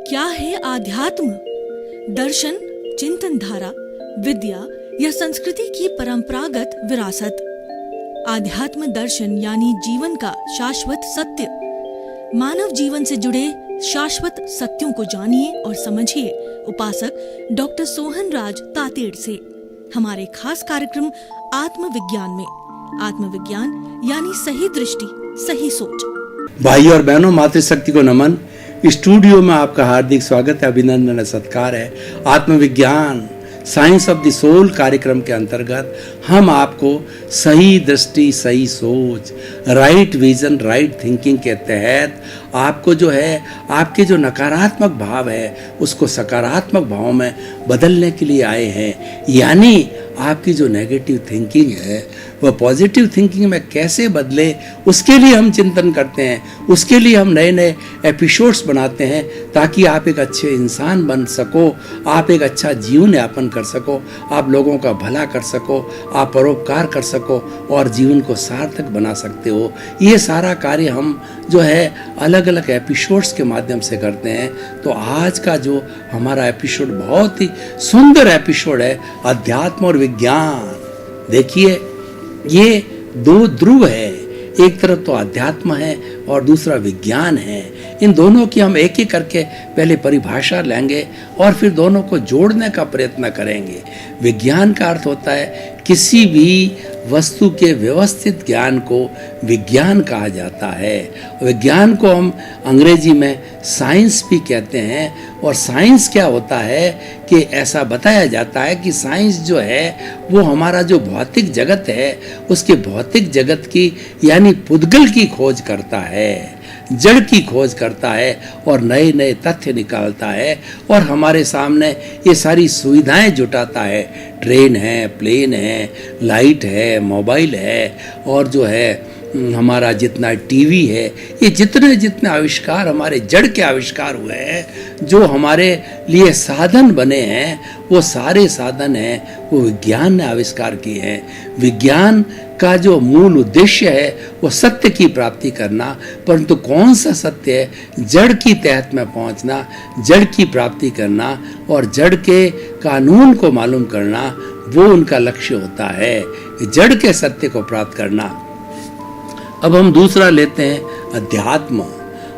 क्या है आध्यात्म? दर्शन, चिंतन धारा, विद्या या संस्कृति की परंपरागत विरासत। आध्यात्म दर्शन यानी जीवन का शाश्वत सत्य। मानव जीवन से जुड़े शाश्वत सत्यों को जानिए और समझिए उपासक डॉक्टर सोहन राज तातेड़ से हमारे खास कार्यक्रम आत्मविज्ञान में। आत्मविज्ञान यानी सही दृष्टि, सही सोच। भाई और बहनों, मातृशक्ति को नमन। स्टूडियो में आपका हार्दिक स्वागत है, अभिनंदन, सत्कार है। आत्मविज्ञान साइंस ऑफ द सोल कार्यक्रम के अंतर्गत हम आपको सही दृष्टि, सही सोच, राइट विजन, राइट थिंकिंग के तहत आपको जो है आपके जो नकारात्मक भाव है उसको सकारात्मक भाव में बदलने के लिए आए हैं। यानी आपकी जो नेगेटिव थिंकिंग है वह पॉजिटिव थिंकिंग में कैसे बदले, उसके लिए हम चिंतन करते हैं। उसके लिए हम नए नए एपिसोड्स बनाते हैं ताकि आप एक अच्छे इंसान बन सको, आप एक अच्छा जीवन यापन कर सको, आप लोगों का भला कर सको, आप परोपकार कर सको और जीवन को सार्थक बना सकते हो। ये सारा कार्य हम जो है अलग अलग एपिसोड्स के माध्यम से करते हैं। तो आज का जो हमारा एपिसोड बहुत ही सुंदर एपिसोड है, अध्यात्म और विज्ञान। देखिए, ये दो ध्रुव है, एक तरफ तो अध्यात्म है और दूसरा विज्ञान है। इन दोनों की हम एक एक करके पहले परिभाषा लेंगे और फिर दोनों को जोड़ने का प्रयत्न करेंगे। विज्ञान का अर्थ होता है किसी भी वस्तु के व्यवस्थित ज्ञान को विज्ञान कहा जाता है। विज्ञान को हम अंग्रेजी में साइंस भी कहते हैं। और साइंस क्या होता है कि ऐसा बताया जाता है कि साइंस जो है वो हमारा जो भौतिक जगत है उसके भौतिक जगत की यानी पुद्गल की खोज करता है, जड़ की खोज करता है और नए नए तथ्य निकालता है और हमारे सामने ये सारी सुविधाएं जुटाता है। ट्रेन है, प्लेन है, लाइट है, मोबाइल है और जो है हमारा जितना टीवी है, ये जितने जितने आविष्कार हमारे जड़ के आविष्कार हुए हैं, जो हमारे लिए साधन बने हैं, वो सारे साधन हैं वो विज्ञान ने आविष्कार किए हैं। विज्ञान का जो मूल उद्देश्य है वो सत्य की प्राप्ति करना, परंतु कौन सा सत्य है? जड़ की तहत में पहुंचना, जड़ की प्राप्ति करना और जड़ के कानून को मालूम करना, वो उनका लक्ष्य होता है, जड़ के सत्य को प्राप्त करना। अब हम दूसरा लेते हैं अध्यात्म।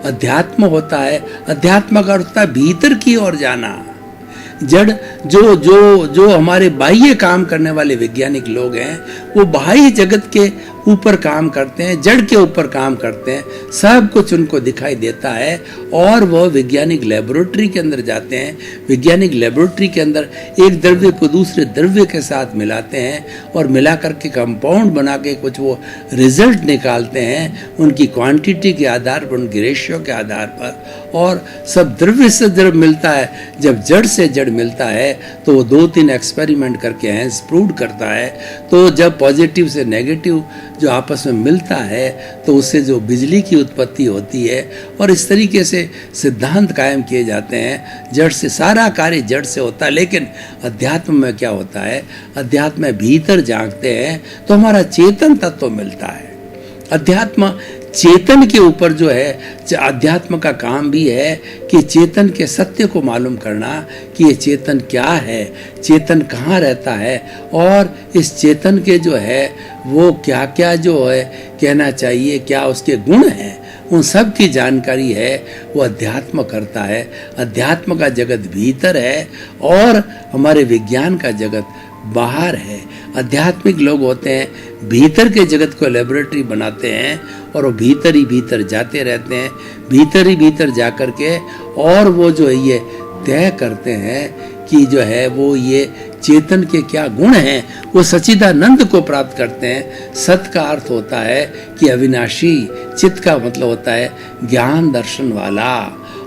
अध्यात्म होता है, अध्यात्म का अर्थ होता है भीतर की ओर जाना। जड़ जो हमारे बाह्य काम करने वाले वैज्ञानिक लोग हैं वो बाह्य जगत के ऊपर काम करते हैं, जड़ के ऊपर काम करते हैं, सब कुछ उनको दिखाई देता है और वह वैज्ञानिक लेबोरेटरी के अंदर जाते हैं। वैज्ञानिक लेबोरेटरी के अंदर एक द्रव्य को दूसरे द्रव्य के साथ मिलाते हैं और मिला करके कंपाउंड बना के कुछ वो रिजल्ट निकालते हैं उनकी क्वांटिटी के आधार पर, उनकी रेशियो के आधार पर। और सब द्रव्य से द्रव्य मिलता है। जब जड़ से जड़ मिलता है तो वो 2-3 एक्सपेरिमेंट करके हैंस प्रूव करता है। तो जब पॉजिटिव से नेगेटिव जो आपस में मिलता है तो उससे जो बिजली की उत्पत्ति होती है और इस तरीके से सिद्धांत कायम किए जाते हैं। जड़ से सारा कार्य जड़ से होता है। लेकिन अध्यात्म में क्या होता है? अध्यात्म में भीतर झांकते हैं तो हमारा चेतन तत्व मिलता है। अध्यात्म चेतन के ऊपर जो है, अध्यात्म का काम भी है कि चेतन के सत्य को मालूम करना कि ये चेतन क्या है, चेतन कहाँ रहता है और इस चेतन के जो है वो क्या क्या जो है कहना चाहिए, क्या उसके गुण हैं, उन सब की जानकारी है वो अध्यात्म करता है। अध्यात्म का जगत भीतर है और हमारे विज्ञान का जगत बाहर है। आध्यात्मिक लोग होते हैं भीतर के जगत को लेबोरेटरी बनाते हैं और वो भीतर ही भीतर जाते रहते हैं, भीतर ही भीतर जा कर के और वो जो है ये तय करते हैं कि जो है वो ये चेतन के क्या गुण हैं, वो सच्चिदानंद को प्राप्त करते हैं। सत का अर्थ होता है कि अविनाशी, चित्त का मतलब होता है ज्ञान दर्शन वाला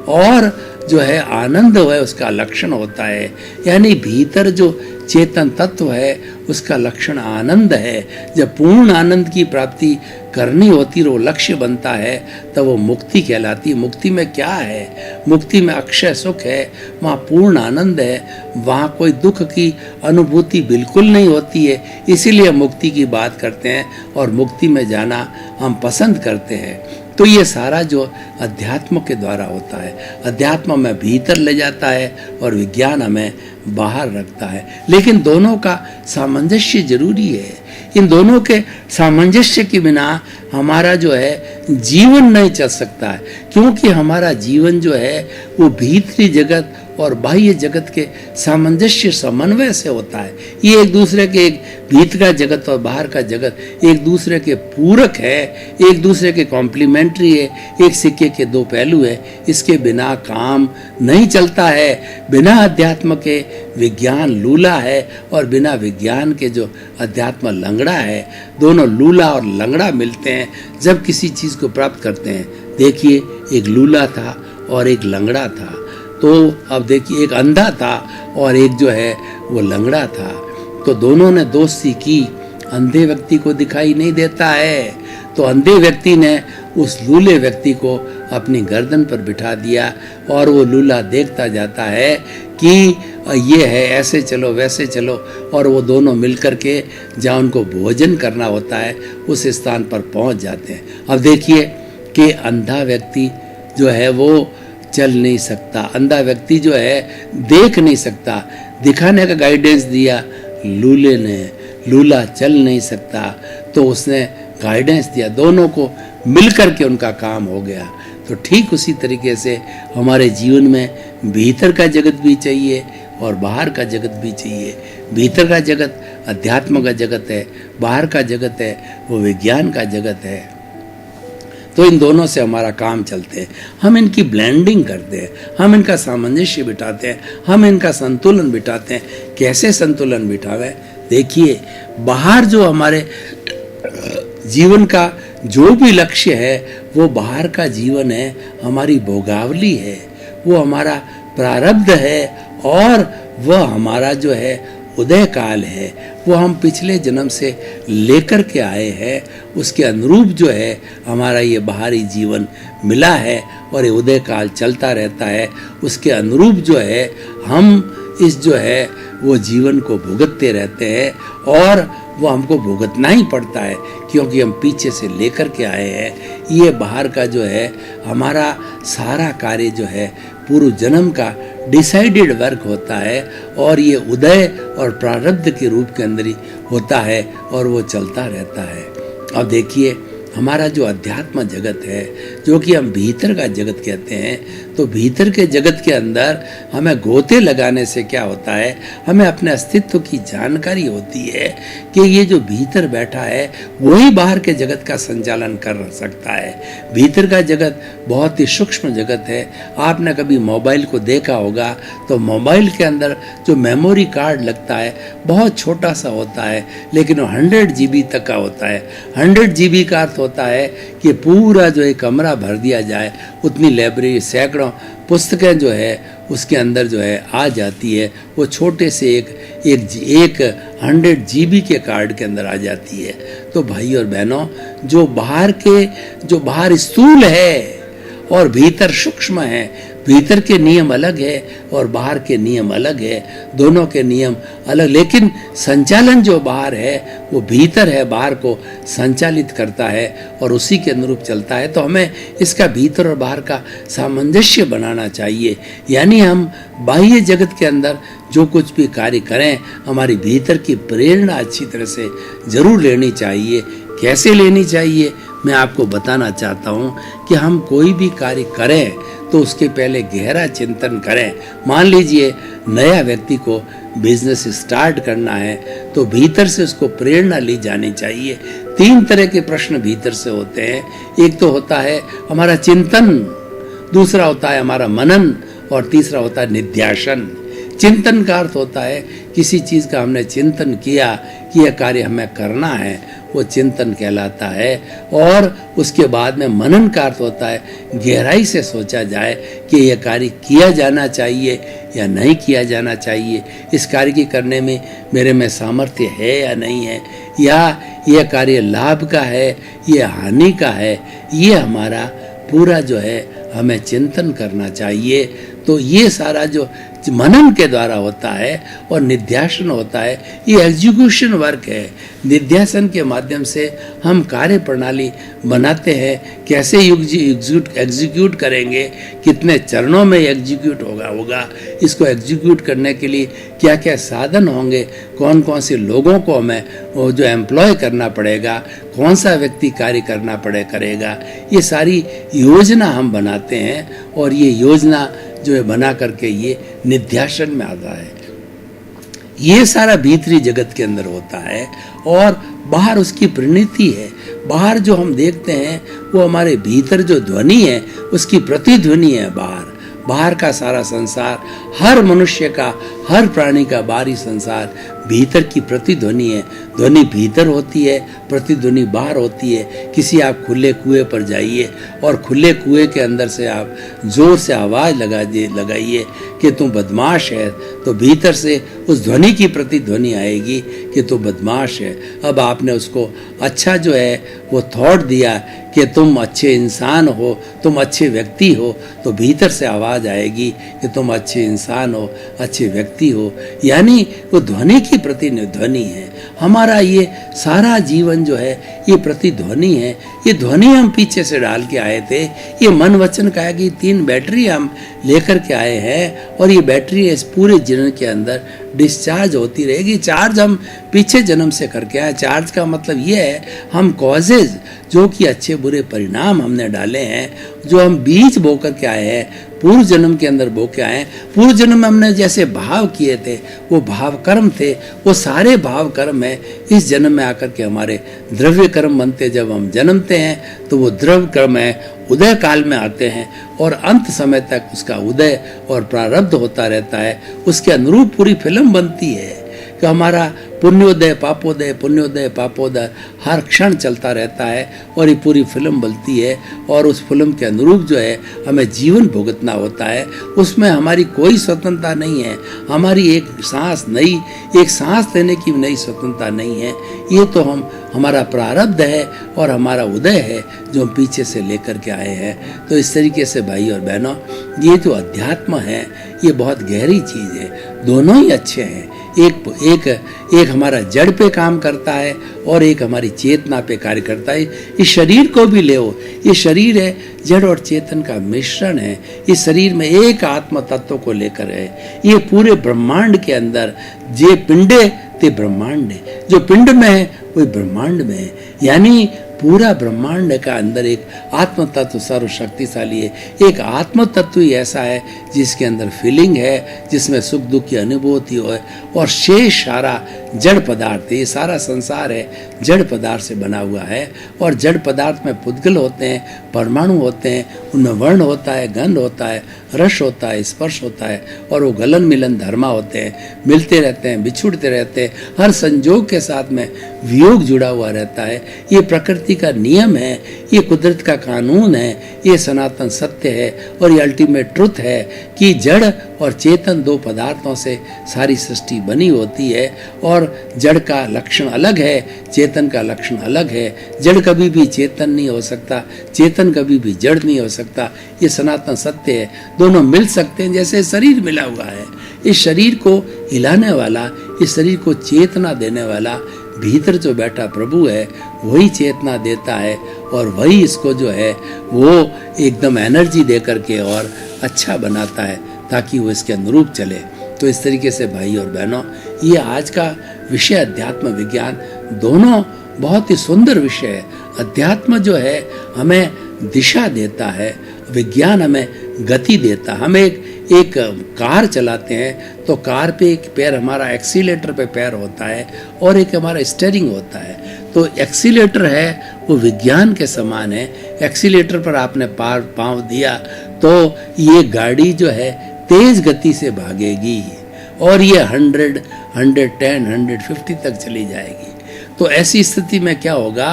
और जो है आनंद है उसका लक्षण होता है। यानी भीतर जो चेतन तत्व है उसका लक्षण आनंद है। जब पूर्ण आनंद की प्राप्ति करनी होती है, वो लक्ष्य बनता है, तब वो मुक्ति कहलाती है। मुक्ति में क्या है? मुक्ति में अक्षय सुख है, वहाँ पूर्ण आनंद है, वहाँ कोई दुख की अनुभूति बिल्कुल नहीं होती है। इसीलिए मुक्ति की बात करते हैं और मुक्ति में जाना हम पसंद करते हैं। तो ये सारा जो अध्यात्म के द्वारा होता है, अध्यात्म हमें भीतर ले जाता है और विज्ञान हमें बाहर रखता है। लेकिन दोनों का सामंजस्य जरूरी है। इन दोनों के सामंजस्य के बिना हमारा जो है जीवन नहीं चल सकता है, क्योंकि हमारा जीवन जो है वो भीतरी जगत और बाह्य जगत के सामंजस्य समन्वय से होता है। ये एक दूसरे के, एक भीतर का जगत और बाहर का जगत एक दूसरे के पूरक है, एक दूसरे के कॉम्प्लीमेंट्री है, एक सिक्के के दो पहलू है। इसके बिना काम नहीं चलता है। बिना अध्यात्म के विज्ञान लूला है और बिना विज्ञान के जो अध्यात्म लंगड़ा है। दोनों लूला और लंगड़ा मिलते हैं जब किसी चीज़ को प्राप्त करते हैं। देखिए, एक लूला था और एक लंगड़ा था। तो अब देखिए, एक अंधा था और एक जो है वो लंगड़ा था। तो दोनों ने दोस्ती की। अंधे व्यक्ति को दिखाई नहीं देता है, तो अंधे व्यक्ति ने उस लूले व्यक्ति को अपनी गर्दन पर बिठा दिया और वो लूला देखता जाता है कि ये है, ऐसे चलो वैसे चलो, और वो दोनों मिलकर के जहाँ उनको भोजन करना होता है उस स्थान पर पहुँच जाते हैं। अब देखिए कि अंधा व्यक्ति जो है वो चल नहीं सकता, अंधा व्यक्ति जो है देख नहीं सकता। दिखाने का गाइडेंस दिया लूले ने, लूला चल नहीं सकता तो उसने गाइडेंस दिया, दोनों को मिलकर के उनका काम हो गया। तो ठीक उसी तरीके से हमारे जीवन में भीतर का जगत भी चाहिए और बाहर का जगत भी चाहिए। भीतर का जगत अध्यात्म का जगत है, बाहर का जगत है वो विज्ञान का जगत है। तो इन दोनों से हमारा काम चलते हैं। हम इनकी ब्लेंडिंग करते हैं, हम इनका सामंजस्य बिठाते हैं, हम इनका संतुलन बिठाते हैं। कैसे संतुलन बिठावे? देखिए, बाहर जो हमारे जीवन का जो भी लक्ष्य है वो बाहर का जीवन है, हमारी भोगावली है, वो हमारा प्रारब्ध है और वह हमारा जो है उदय काल है। वो हम पिछले जन्म से लेकर के आए हैं, उसके अनुरूप जो है हमारा ये बाहरी जीवन मिला है और ये उदय काल चलता रहता है। उसके अनुरूप जो है हम इस जो है वो जीवन को भुगतते रहते हैं और वो हमको भुगतना ही पड़ता है, क्योंकि हम पीछे से लेकर के आए हैं। ये बाहर का जो है हमारा सारा कार्य जो है पूर्व जन्म का डिसाइडेड वर्क होता है और ये उदय और प्रारब्ध के रूप के अंदर ही होता है और वो चलता रहता है। अब देखिए, हमारा जो अध्यात्म जगत है, जो कि हम भीतर का जगत कहते हैं, तो भीतर के जगत के अंदर हमें गोते लगाने से क्या होता है, हमें अपने अस्तित्व की जानकारी होती है कि ये जो भीतर बैठा है वही बाहर के जगत का संचालन कर सकता है। भीतर का जगत बहुत ही सूक्ष्म जगत है। आपने कभी मोबाइल को देखा होगा तो मोबाइल के अंदर जो मेमोरी कार्ड लगता है बहुत छोटा सा होता है, लेकिन वो 100 GB तक का होता है। 100 GB का अर्थ होता है कि पूरा जो एक कमरा भर दिया जाए, उतनी लाइब्रेरी, सैकड़ों पुस्तकें जो है उसके अंदर जो है आ जाती है। वो छोटे से एक 100 GB के कार्ड के अंदर आ जाती है। तो भाई और बहनों, जो बाहर स्थूल है और भीतर सूक्ष्म है, भीतर के नियम अलग है और बाहर के नियम अलग है, दोनों के नियम अलग, लेकिन संचालन जो बाहर है वो भीतर है, बाहर को संचालित करता है और उसी के अनुरूप चलता है। तो हमें इसका भीतर और बाहर का सामंजस्य बनाना चाहिए। यानी हम बाह्य जगत के अंदर जो कुछ भी कार्य करें, हमारी भीतर की प्रेरणा अच्छी तरह से जरूर लेनी चाहिए। कैसे लेनी चाहिए मैं आपको बताना चाहता हूँ कि हम कोई भी कार्य करें तो उसके पहले गहरा चिंतन करें। मान लीजिए नया व्यक्ति को बिजनेस स्टार्ट करना है तो भीतर से उसको प्रेरणा ली जानी चाहिए। 3 तरह के प्रश्न भीतर से होते हैं। एक तो होता है हमारा चिंतन, दूसरा होता है हमारा मनन और तीसरा होता है निध्यासन। चिंतन का अर्थ होता है किसी चीज़ का हमने चिंतन किया कि यह कार्य हमें करना है, वो चिंतन कहलाता है। और उसके बाद में मनन का अर्थ होता है गहराई से सोचा जाए कि यह कार्य किया जाना चाहिए या नहीं किया जाना चाहिए, इस कार्य के करने में मेरे में सामर्थ्य है या नहीं है, या यह कार्य लाभ का है या हानि का है। ये हमारा पूरा जो है हमें चिंतन करना चाहिए। तो ये सारा जो मनन के द्वारा होता है और निध्यासन होता है, ये एग्जीक्यूशन वर्क है। निध्यासन के माध्यम से हम कार्य प्रणाली बनाते हैं, कैसे एग्जीक्यूट करेंगे, कितने चरणों में एग्जीक्यूट होगा, इसको एग्जीक्यूट करने के लिए क्या क्या साधन होंगे, कौन कौन से लोगों को हमें वो जो एम्प्लॉय करना पड़ेगा, कौन सा व्यक्ति कार्य करना करेगा, ये सारी योजना हम बनाते हैं और ये योजना जो है बना करके ये निध्यासन में आता है। ये सारा भीतरी जगत के अंदर होता है और बाहर उसकी परिणति है। बाहर जो हम देखते हैं वो हमारे भीतर जो ध्वनि है उसकी प्रतिध्वनि है। बाहर का सारा संसार, हर मनुष्य का, हर प्राणी का बाहरी संसार भीतर की प्रतिध्वनि है। ध्वनि भीतर होती है, प्रतिध्वनि बाहर होती है। किसी आप खुले कुएं पर जाइए और खुले कुएं के अंदर से आप जोर से आवाज़ लगाइए कि तू बदमाश है, तो भीतर से उस ध्वनि की प्रतिध्वनि आएगी कि तू बदमाश है। अब आपने उसको अच्छा जो है वो थॉट दिया कि तुम अच्छे इंसान हो, तुम अच्छे व्यक्ति हो, तो भीतर से आवाज़ आएगी कि तुम अच्छे इंसान हो, अच्छे व्यक्ति हो। यानी वो ध्वनि की प्रतिध्वनि है। हमारा ये सारा जीवन जो है ये प्रतिध्वनि है। ये ध्वनि हम पीछे से डाल के आए थे। ये मन वचन काया की 3 बैटरी हम लेकर के आए हैं और ये बैटरी इस पूरे जीवन के अंदर डिस्चार्ज होती रहेगी। चार्ज हम पीछे जन्म से करके आए। चार्ज का मतलब ये है हम कॉजेज जो कि अच्छे बुरे परिणाम हमने डाले हैं, जो हम बीज बो कर के आए हैं, पूर्व जन्म के अंदर बो के आए हैं। पूर्व जन्म में हमने जैसे भाव किए थे वो भाव कर्म थे, वो सारे भाव कर्म है इस जन्म में आकर के हमारे द्रव्य कर्म बनते। जब हम जन्मते हैं तो वो द्रव्य कर्म है, उदय काल में आते हैं और अंत समय तक उसका उदय और प्रारब्ध होता रहता है। उसके अनुरूप पूरी फिल्म बनती है कि हमारा पुण्योदय पापोदय हर क्षण चलता रहता है और ये पूरी फिल्म बनती है और उस फिल्म के अनुरूप जो है हमें जीवन भुगतना होता है। उसमें हमारी कोई स्वतंत्रता नहीं है। हमारी एक सांस लेने की नई स्वतंत्रता नहीं है। ये तो हमारा प्रारब्ध है और हमारा उदय है जो हम पीछे से लेकर के आए हैं। तो इस तरीके से भाई और बहनों, ये जो अध्यात्म है ये बहुत गहरी चीज़ है। दोनों ही अच्छे हैं। एक हमारा जड़ पे काम करता है और एक हमारी चेतना पे कार्य करता है। इस शरीर को भी ले, ये शरीर है जड़ और चेतन का मिश्रण है। इस शरीर में एक आत्म तत्व को लेकर है। ये पूरे ब्रह्मांड के अंदर जे पिंडे ते ब्रह्मांड है, जो पिंड में है वही ब्रह्मांड में है। यानी पूरा ब्रह्मांड का अंदर एक आत्म तत्व सर्वशक्तिशाली है। एक आत्म तत्व ही ऐसा है जिसके अंदर फीलिंग है, जिसमें सुख दुख की अनुभूति हो, और शेष सारा जड़ पदार्थ है। ये सारा संसार है जड़ पदार्थ से बना हुआ है और जड़ पदार्थ में पुद्गल होते हैं, परमाणु होते हैं, उनमें वर्ण होता है, गंध होता है, रस होता है, स्पर्श होता है और वो गलन मिलन धर्मा होते हैं, मिलते रहते हैं, बिछुड़ते रहते हैं। हर संजोग के साथ में वियोग जुड़ा हुआ रहता है। ये प्रकृति का नियम है, ये कुदरत का कानून है, ये सनातन सत्य है और ये अल्टीमेट ट्रुथ है कि जड़ और चेतन 2 पदार्थों से सारी सृष्टि बनी होती है और जड़ का लक्षण अलग है, चेतन का लक्षण अलग है। जड़ कभी भी चेतन नहीं हो सकता, चेतन कभी भी जड़ नहीं हो सकता। ये सनातन सत्य है। दोनों मिल सकते हैं जैसे शरीर मिला हुआ है। इस शरीर को हिलाने वाला, इस शरीर को चेतना देने वाला भीतर जो बैठा प्रभु है वही चेतना देता है और वही इसको जो है वो एकदम एनर्जी दे करके और अच्छा बनाता है ताकि वो इसके अनुरूप चले। तो इस तरीके से भाई और बहनों, ये आज का विषय अध्यात्म विज्ञान दोनों बहुत ही सुंदर विषय है। अध्यात्म जो है हमें दिशा देता है, विज्ञान हमें गति देता है। हम एक कार चलाते हैं तो कार पे एक पैर हमारा एक्सीलेटर पे पैर होता है और एक हमारा स्टीयरिंग होता है। तो एक्सीलेटर है वो विज्ञान के समान है। एक्सीलेटर पर आपने पाँव दिया तो ये गाड़ी जो है तेज गति से भागेगी और ये 100, 110, 150 तक चली जाएगी। तो ऐसी स्थिति में क्या होगा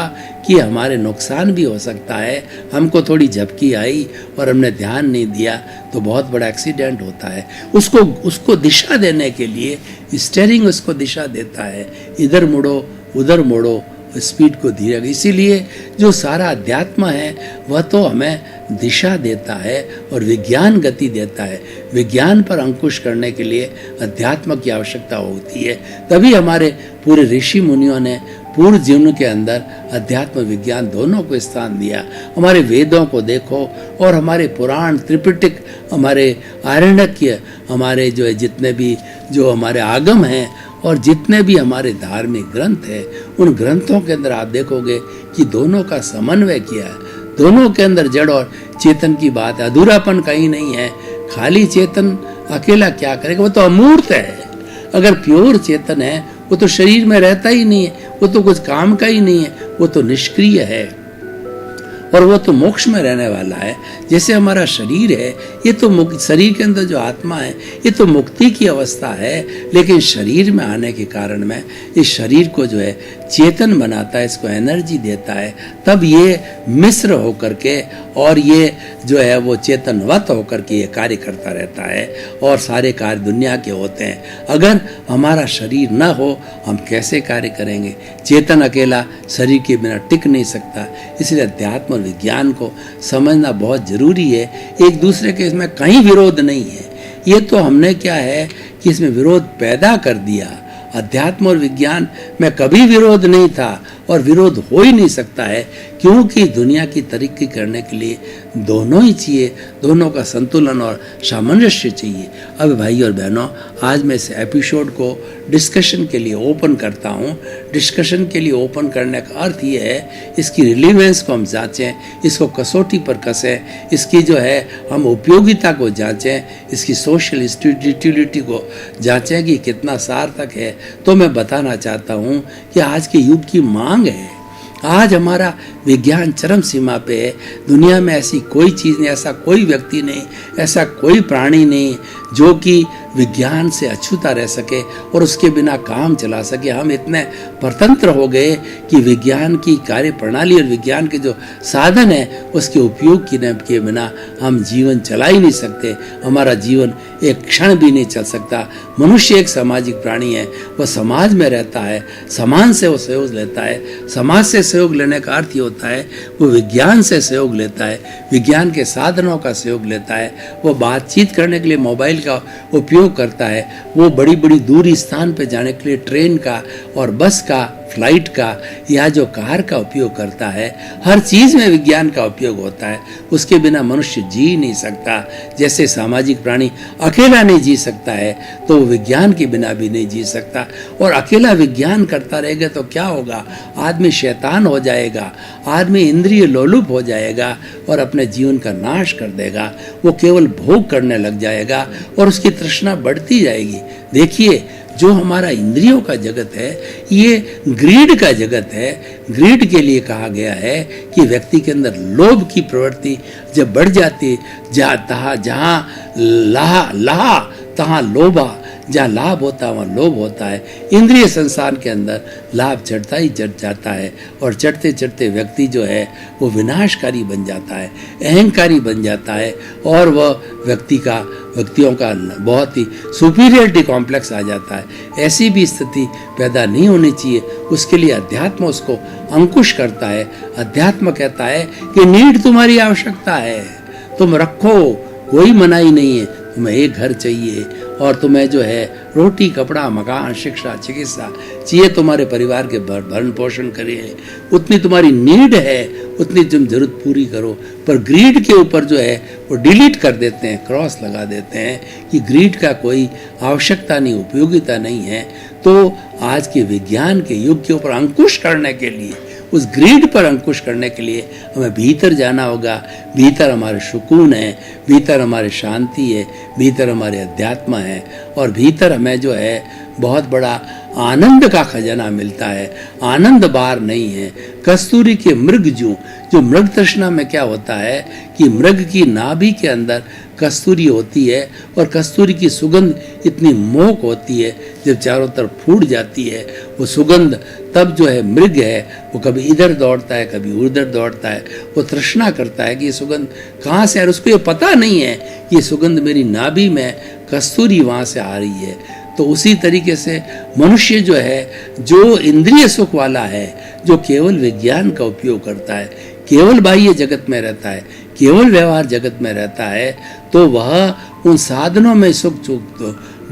कि हमारे नुकसान भी हो सकता है। हमको थोड़ी झपकी आई और हमने ध्यान नहीं दिया तो बहुत बड़ा एक्सीडेंट होता है। उसको दिशा देने के लिए स्टीयरिंग उसको दिशा देता है, इधर मुड़ो उधर मुड़ो स्पीड को धीरे, इसीलिए जो सारा अध्यात्म है वह तो हमें दिशा देता है और विज्ञान गति देता है। विज्ञान पर अंकुश करने के लिए अध्यात्म की आवश्यकता होती है। तभी हमारे पूरे ऋषि मुनियों ने पूर्व जीवन के अंदर अध्यात्म विज्ञान दोनों को स्थान दिया। हमारे वेदों को देखो और हमारे पुराण, त्रिपिटक, हमारे आरण्यक, हमारे जो है जितने भी जो हमारे आगम हैं और जितने भी हमारे धार्मिक ग्रंथ हैं, उन ग्रंथों के अंदर आप देखोगे कि दोनों का समन्वय किया है। दोनों के अंदर जड़ और चेतन की बात है। अधूरापन कहीं नहीं है। खाली चेतन अकेला क्या करेगा, वो तो अमूर्त है। अगर प्योर चेतन है वो तो शरीर में रहता ही नहीं है, वो तो कुछ काम का ही नहीं है, वो तो निष्क्रिय है और वो तो मोक्ष में रहने वाला है। जैसे हमारा शरीर है, ये तो शरीर के अंदर जो आत्मा है ये तो मुक्ति की अवस्था है, लेकिन शरीर में आने के कारण में इस शरीर को जो है चेतन बनाता है, इसको एनर्जी देता है, तब ये मिश्र होकर के और ये जो है वो चेतनवत होकर के ये कार्य करता रहता है और सारे कार्य दुनिया के होते हैं। अगर हमारा शरीर न हो हम कैसे कार्य करेंगे? चेतन अकेला शरीर के बिना टिक नहीं सकता। इसलिए अध्यात्म और विज्ञान को समझना बहुत जरूरी है। एक दूसरे के इसमें कहीं विरोध नहीं है। ये तो हमने क्या है कि इसमें विरोध पैदा कर दिया। अध्यात्म और विज्ञान में कभी विरोध नहीं था और विरोध हो ही नहीं सकता है, क्योंकि दुनिया की तरक्की करने के लिए दोनों ही चाहिए, दोनों का संतुलन और सामंजस्य चाहिए। अब भाई और बहनों, आज मैं इस एपिसोड को डिस्कशन के लिए ओपन करता हूँ। डिस्कशन के लिए ओपन करने का अर्थ ये है इसकी रिलीवेंस को हम जांचें, इसको कसौटी पर कसें, इसकी जो है हम उपयोगिता को जांचें, इसकी सोशल यूटिलिटी को जांचें कि कितना सार्थक है। तो मैं बताना चाहता हूँ कि आज के युग की मांग है। आज हमारा विज्ञान चरम सीमा पे है। दुनिया में ऐसी कोई चीज़ नहीं, ऐसा कोई व्यक्ति नहीं, ऐसा कोई प्राणी नहीं जो कि विज्ञान से अछूता रह सके और उसके बिना काम चला सके। हम इतने परतंत्र हो गए कि विज्ञान की कार्य प्रणाली और विज्ञान के जो साधन है उसके उपयोग के बिना हम जीवन चला ही नहीं सकते। हमारा जीवन एक क्षण भी नहीं चल सकता। मनुष्य एक सामाजिक प्राणी है, वह समाज में रहता है, समाज से वो सहयोग लेता है। समाज से सहयोग लेने का अर्थ ये होता है वो विज्ञान से सहयोग लेता है, विज्ञान के साधनों का सहयोग लेता है। वो बातचीत करने के लिए मोबाइल का उपयोग करता है, वो बड़ी बड़ी दूरी स्थान पर जाने के लिए ट्रेन का और बस का, फ्लाइट का या जो कार का उपयोग करता है। हर चीज़ में विज्ञान का उपयोग होता है। उसके बिना मनुष्य जी नहीं सकता। जैसे सामाजिक प्राणी अकेला नहीं जी सकता है तो वो विज्ञान के बिना भी नहीं जी सकता। और अकेला विज्ञान करता रहेगा तो क्या होगा? आदमी शैतान हो जाएगा, आदमी इंद्रिय लोलुप हो जाएगा और अपने जीवन का नाश कर देगा। वो केवल भोग करने लग जाएगा और उसकी तृष्णा बढ़ती जाएगी। देखिए, जो हमारा इंद्रियों का जगत है ये ग्रीड का जगत है। ग्रीड के लिए कहा गया है कि व्यक्ति के अंदर लोभ की प्रवृत्ति जब बढ़ जाती है, जहाँ लाहा तहाँ लोभा, जहाँ लाभ होता है वहाँ लोभ होता है। इंद्रिय संसार के अंदर लाभ चढ़ता ही चढ़ जाता है और चढ़ते चढ़ते व्यक्ति जो है वो विनाशकारी बन जाता है, अहंकारी बन जाता है और वह व्यक्तियों का बहुत ही सुपीरियरिटी कॉम्प्लेक्स आ जाता है। ऐसी भी स्थिति पैदा नहीं होनी चाहिए। उसके लिए अध्यात्म उसको अंकुश करता है। अध्यात्म कहता है कि नीड तुम्हारी आवश्यकता है, तुम रखो, कोई मनाही नहीं है। तुम्हें एक घर चाहिए और तुम्हें जो है रोटी, कपड़ा, मकान, शिक्षा, चिकित्सा चाहिए, तुम्हारे परिवार के भरण पोषण करिए, उतनी तुम्हारी नीड है, उतनी तुम जरूरत पूरी करो। पर ग्रीड के ऊपर जो है वो डिलीट कर देते हैं, क्रॉस लगा देते हैं कि ग्रीड का कोई आवश्यकता नहीं, उपयोगिता नहीं है। तो आज के विज्ञान के युग के ऊपर अंकुश करने के लिए, उस ग्रीड पर अंकुश करने के लिए हमें भीतर जाना होगा। भीतर हमारे सुकून है, भीतर हमारे शांति है, भीतर हमारे अध्यात्म है और भीतर हमें जो है बहुत बड़ा आनंद का खजाना मिलता है। आनंद बार नहीं है। कस्तूरी के मृग जो मृग तृष्णा में क्या होता है कि मृग की नाभि के अंदर कस्तूरी होती है और कस्तूरी की सुगंध इतनी मोहक होती है, जब चारों तरफ फूट जाती है वो सुगंध, तब जो है मृग है वो कभी इधर दौड़ता है, कभी उधर दौड़ता है। वो तृष्णा करता है कि ये सुगंध कहाँ से आ रही है। उसको ये पता नहीं है कि ये सुगंध मेरी नाभि में कस्तूरी वहाँ से आ रही है। तो उसी तरीके से मनुष्य जो है, जो इंद्रिय सुख वाला है, जो केवल विज्ञान का उपयोग करता है, केवल बाह्य जगत में रहता है, केवल व्यवहार जगत में रहता है, तो वह उन साधनों में सुख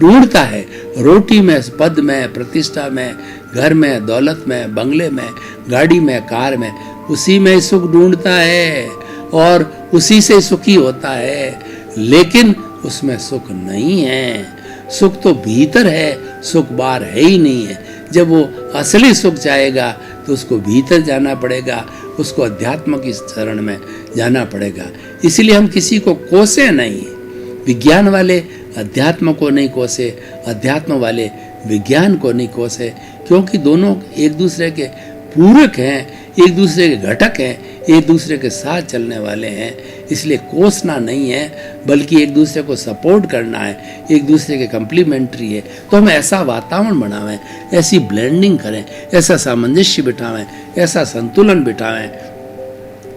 ढूंढता है। रोटी में, पद में, प्रतिष्ठा में, घर में, दौलत में, बंगले में, गाड़ी में, कार में, उसी में सुख ढूंढता है और उसी से सुखी होता है। लेकिन उसमें सुख नहीं है। सुख तो भीतर है, सुख बाहर है ही नहीं है। जब वो असली सुख चाहेगा तो उसको भीतर जाना पड़ेगा, उसको अध्यात्म की शरण में जाना पड़ेगा। इसलिए हम किसी को कोसे नहीं, विज्ञान वाले अध्यात्म को नहीं कोसे, अध्यात्म वाले विज्ञान को नहीं कोसे, क्योंकि दोनों एक दूसरे के पूरक हैं, एक दूसरे के घटक हैं, एक दूसरे के साथ चलने वाले हैं। इसलिए कोसना नहीं है, बल्कि एक दूसरे को सपोर्ट करना है, एक दूसरे के कम्प्लीमेंट्री है। तो हम ऐसा वातावरण बनावें, ऐसी ब्लेंडिंग करें, ऐसा सामंजस्य बिठावें, ऐसा संतुलन बिठावें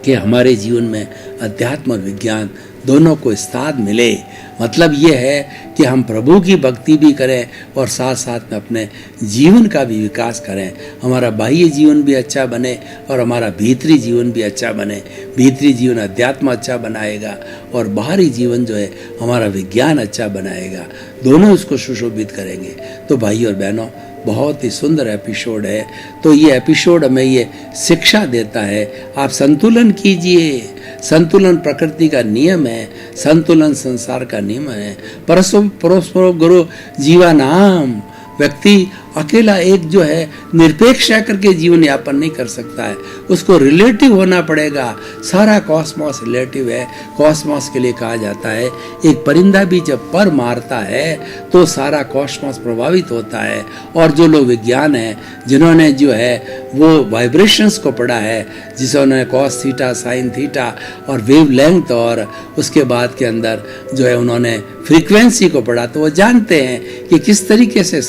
कि हमारे जीवन में अध्यात्म और विज्ञान दोनों को साथ मिले। मतलब ये है कि हम प्रभु की भक्ति भी करें और साथ साथ में अपने जीवन का भी विकास करें। हमारा बाह्य जीवन भी अच्छा बने और हमारा भीतरी जीवन भी अच्छा बने। भीतरी जीवन अध्यात्म अच्छा बनाएगा और बाहरी जीवन जो है हमारा विज्ञान अच्छा बनाएगा। दोनों इसको सुशोभित करेंगे। तो भाई और बहनों, बहुत ही सुंदर एपिसोड है। तो ये एपिसोड हमें ये शिक्षा देता है, आप संतुलन कीजिए। संतुलन प्रकृति का नियम है, संतुलन संसार का नियम है। परस्पर गुरु जीवानाम, व्यक्ति अकेला एक जो है निरपेक्ष रह करके जीवन यापन नहीं कर सकता है, उसको रिलेटिव होना पड़ेगा। सारा कॉस्मॉस रिलेटिव है। कॉस्मॉस के लिए कहा जाता है एक परिंदा भी जब पर मारता है तो सारा कॉस्मॉस प्रभावित होता है। और जो लोग विज्ञान है, जिन्होंने जो है वो वाइब्रेशंस को पढ़ा है, जिन्होंने कॉस थीटा, साइन थीटा और वेव लेंथ और उसके बाद के अंदर जो है उन्होंने फ्रीक्वेंसी को पढ़ा, तो वो जानते हैं कि किस तरीके से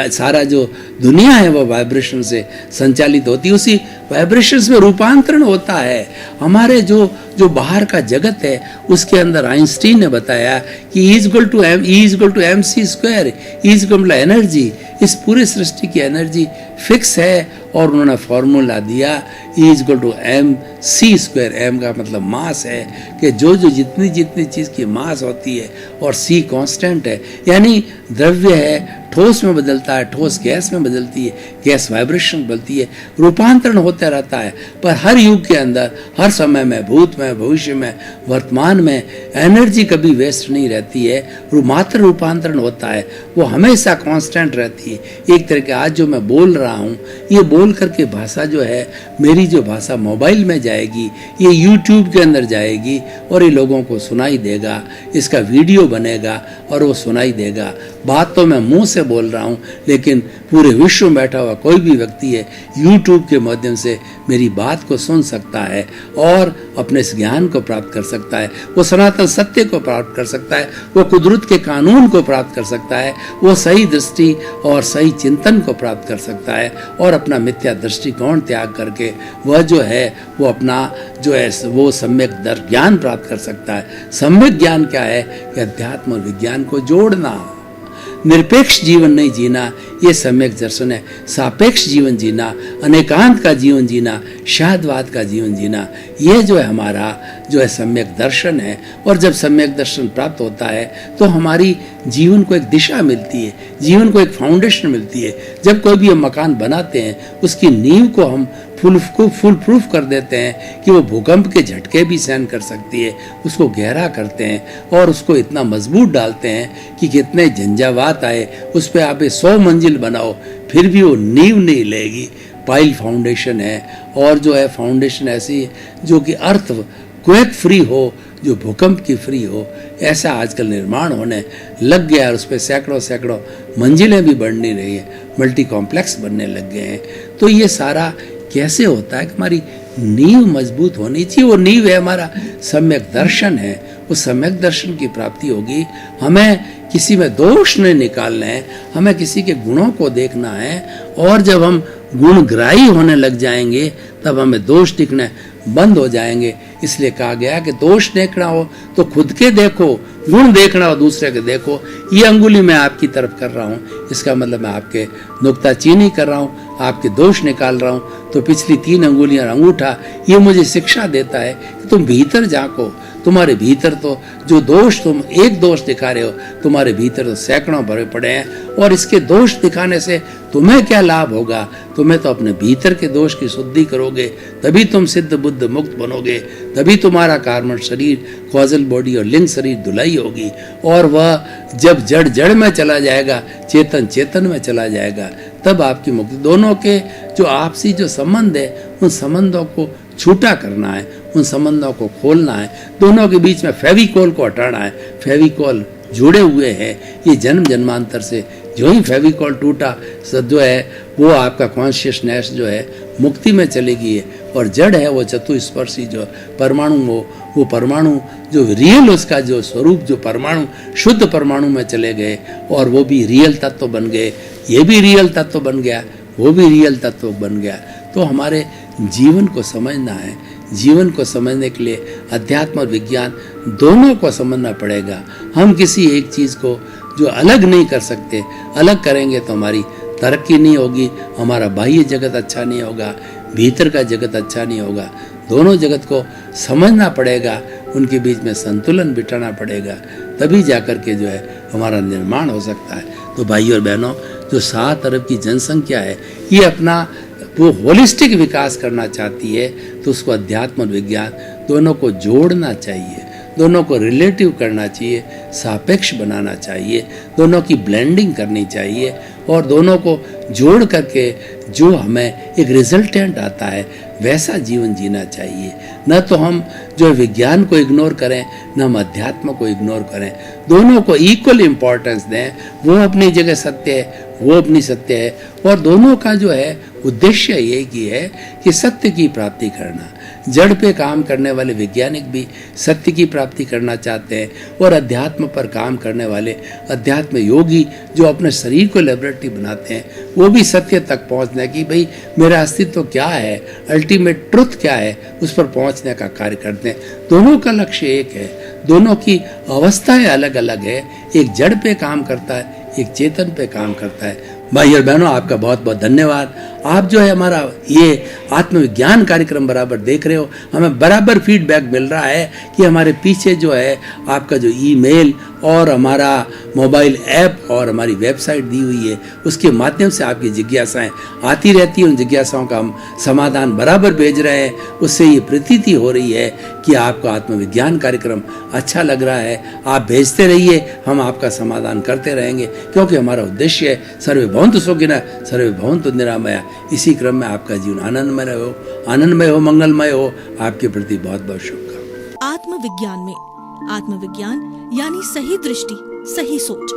सारा जो दुनिया है वो वाइब्रेशन से संचालित होती है। उसी वाइब्रेशंस में रूपांतरण होता है। हमारे जो बाहर का जगत है उसके अंदर आइंस्टीन ने बताया कि E = mc², E एनर्जी। इस पूरे सृष्टि की एनर्जी फिक्स है और उन्होंने फॉर्मूला दिया E = mc²। m का मतलब मास है कि जो जितनी चीज की मास होती है और c कांस्टेंट है, यानी द्रव्य है ठोस में बदलता है, ठोस गैस में बदलती है, गैस वाइब्रेशन बदलती है, रूपांतरण होता रहता है। पर हर युग के अंदर, हर समय में, भूत में, भविष्य में, वर्तमान में एनर्जी कभी वेस्ट नहीं रहती है, मात्र रूपांतरण होता है, वो हमेशा कांस्टेंट रहती है। एक तरह के आज जो मैं बोल रहा हूँ, ये बोल करके भाषा जो है, मेरी जो भाषा मोबाइल में जाएगी, ये यूट्यूब के अंदर जाएगी और ये लोगों को सुनाई देगा, इसका वीडियो बनेगा और वो सुनाई देगा। बात तो मैं मुंह से बोल रहा हूँ, लेकिन पूरे विश्व में बैठा हुआ कोई भी व्यक्ति है यूट्यूब के माध्यम से मेरी बात को सुन सकता है और अपने इस ज्ञान को प्राप्त कर सकता है। वो सनातन सत्य को प्राप्त कर सकता है, वो कुदरत के कानून को प्राप्त कर सकता है, वो सही दृष्टि और सही चिंतन को प्राप्त कर सकता है और अपना मिथ्या दृष्टिकोण त्याग करके वह जो है वो अपना जो है वो सम्यक ज्ञान प्राप्त कर सकता है। सम्यक ज्ञान क्या है कि अध्यात्म और विज्ञान को जोड़ना। निरपेक्ष जीवन नहीं जीना, ये सम्यक दर्शन है। सापेक्ष जीवन जीना, अनेकांत का जीवन जीना, शाहदवाद का जीवन जीना, ये जो है हमारा जो है सम्यक दर्शन है। और जब सम्यक दर्शन प्राप्त होता है तो हमारी जीवन को एक दिशा मिलती है, जीवन को एक फाउंडेशन मिलती है। जब कोई भी हम मकान बनाते हैं, उसकी नींव को हम फुल प्रूफ कर देते हैं कि वो भूकंप के झटके भी सहन कर सकती है। उसको गहरा करते हैं और उसको इतना मजबूत डालते हैं कि कितने झंझावात आए, उस पर आप 100 मंजिल बनाओ फिर भी वो नींव नहीं लेगी। पाइल फाउंडेशन है और जो है फाउंडेशन ऐसी है जो कि अर्थ क्वेक फ्री हो, जो भूकंप की फ्री हो, ऐसा आजकल निर्माण होने लग गया। और उस पर सैकड़ों मंजिलें भी बढ़ नहीं रही है, मल्टी कॉम्प्लेक्स बनने लग गए हैं। तो ये सारा कैसे होता है कि हमारी नींव मजबूत होनी चाहिए। वो नींव है हमारा सम्यक दर्शन है। उस सम्यक दर्शन की प्राप्ति होगी। हमें किसी में दोष नहीं निकालना है, हमें किसी के गुणों को देखना है। और जब हम गुणग्राही होने लग जाएंगे तब हमें दोष दिखने बंद हो जाएंगे। इसलिए कहा गया कि दोष देखना हो तो खुद के देखो, गुण देखना और दूसरे के देखो, ये अंगुली मैं आपकी तरफ कर रहा हूँ, इसका मतलब मैं आपके नुक्ताचीनी कर रहा हूँ, आपके दोष निकाल रहा हूँ। तो पिछली 3 अंगुलियां अंगूठा ये मुझे शिक्षा देता है कि तुम भीतर झांको। तुम्हारे भीतर तो जो दोष तुम एक दोष दिखा रहे हो, तुम्हारे भीतर तो सैकड़ों भरे पड़े हैं, और इसके दोष दिखाने से तुम्हें क्या लाभ होगा? तुम्हें तो अपने भीतर के दोष की शुद्धि करोगे, तभी तुम सिद्ध बुद्ध मुक्त बनोगे, तभी तुम्हारा कार्बन शरीर, कॉजल बॉडी और लिंग शरीर धुलाई होगी, और वह जब जड़ जड़ में चला जाएगा, चेतन चेतन में चला जाएगा, तब आपकी मुक्ति। दोनों के जो आपसी जो संबंध है, उन संबंधों को छूटा करना है, उन संबंधों को खोलना है, दोनों के बीच में फेविकोल को हटाना है। फेविकोल जुड़े हुए हैं ये जन्म जन्मांतर से, जो ही फेविकोल टूटा जो है वो आपका कॉन्शियसनेस जो है मुक्ति में चलेगी है, और जड़ है वो चतुस्पर्शी जो परमाणु, वो परमाणु जो रियल उसका जो स्वरूप, जो परमाणु शुद्ध परमाणु में चले गए, और वो भी रियल तत्व बन गए, ये भी रियल तत्व बन गया, वो भी रियल तत्व बन गया। तो हमारे जीवन को समझना है, जीवन को समझने के लिए अध्यात्म और विज्ञान दोनों को समझना पड़ेगा। हम किसी एक चीज़ को जो अलग नहीं कर सकते, अलग करेंगे तो हमारी तरक्की नहीं होगी, हमारा बाह्य जगत अच्छा नहीं होगा, भीतर का जगत अच्छा नहीं होगा। दोनों जगत को समझना पड़ेगा, उनके बीच में संतुलन बिठाना पड़ेगा, तभी जाकर के जो है हमारा निर्माण हो सकता है। तो भाइयों और बहनों, जो 7 अरब की जनसंख्या है, ये अपना वो होलिस्टिक विकास करना चाहती है, तो उसको अध्यात्म और विज्ञान दोनों को जोड़ना चाहिए, दोनों को रिलेटिव करना चाहिए, सापेक्ष बनाना चाहिए, दोनों की ब्लेंडिंग करनी चाहिए, और दोनों को जोड़ करके जो हमें एक रिजल्टेंट आता है वैसा जीवन जीना चाहिए। न तो हम जो विज्ञान को इग्नोर करें, न हम अध्यात्म को इग्नोर करें, दोनों को इक्वल इम्पोर्टेंस दें। वो अपनी जगह सत्य है, वो अपनी सत्य है, और दोनों का जो है उद्देश्य एक ही है कि सत्य की प्राप्ति करना। जड़ पे काम करने वाले वैज्ञानिक भी सत्य की प्राप्ति करना चाहते हैं, और अध्यात्म पर काम करने वाले अध्यात्म योगी जो अपने शरीर को लेबोरेटरी बनाते हैं, वो भी सत्य तक पहुंचने की, भाई मेरा अस्तित्व क्या है, अल्टीमेट ट्रुथ क्या है, उस पर पहुंचने का कार्य करते हैं। दोनों का लक्ष्य एक है, दोनों की अवस्थाएं अलग अलग है, एक जड़ पे काम करता है, एक चेतन पे काम करता है। भाई और बहनों, आपका बहुत बहुत धन्यवाद। आप जो है हमारा ये आत्मविज्ञान कार्यक्रम बराबर देख रहे हो, हमें बराबर फीडबैक मिल रहा है कि हमारे पीछे जो है आपका जो ईमेल और हमारा मोबाइल ऐप और हमारी वेबसाइट दी हुई है, उसके माध्यम से आपकी जिज्ञासाएं आती रहती हैं। उन जिज्ञासाओं का हम समाधान बराबर भेज रहे हैं। उससे ये प्रतीति हो रही है कि आपको आत्मविज्ञान कार्यक्रम अच्छा लग रहा है। आप भेजते रहिए, हम आपका समाधान करते रहेंगे, क्योंकि हमारा उद्देश्य है सर्वे भवन्तु सुखिनः सर्वे भवन्तु निरामया। इसी क्रम में आपका जीवन आनंदमय हो, मंगलमय हो। आपके प्रति बहुत बहुत शुभकामनाएं। आत्मविज्ञान में आत्मविज्ञान यानी सही दृष्टि, सही सोच।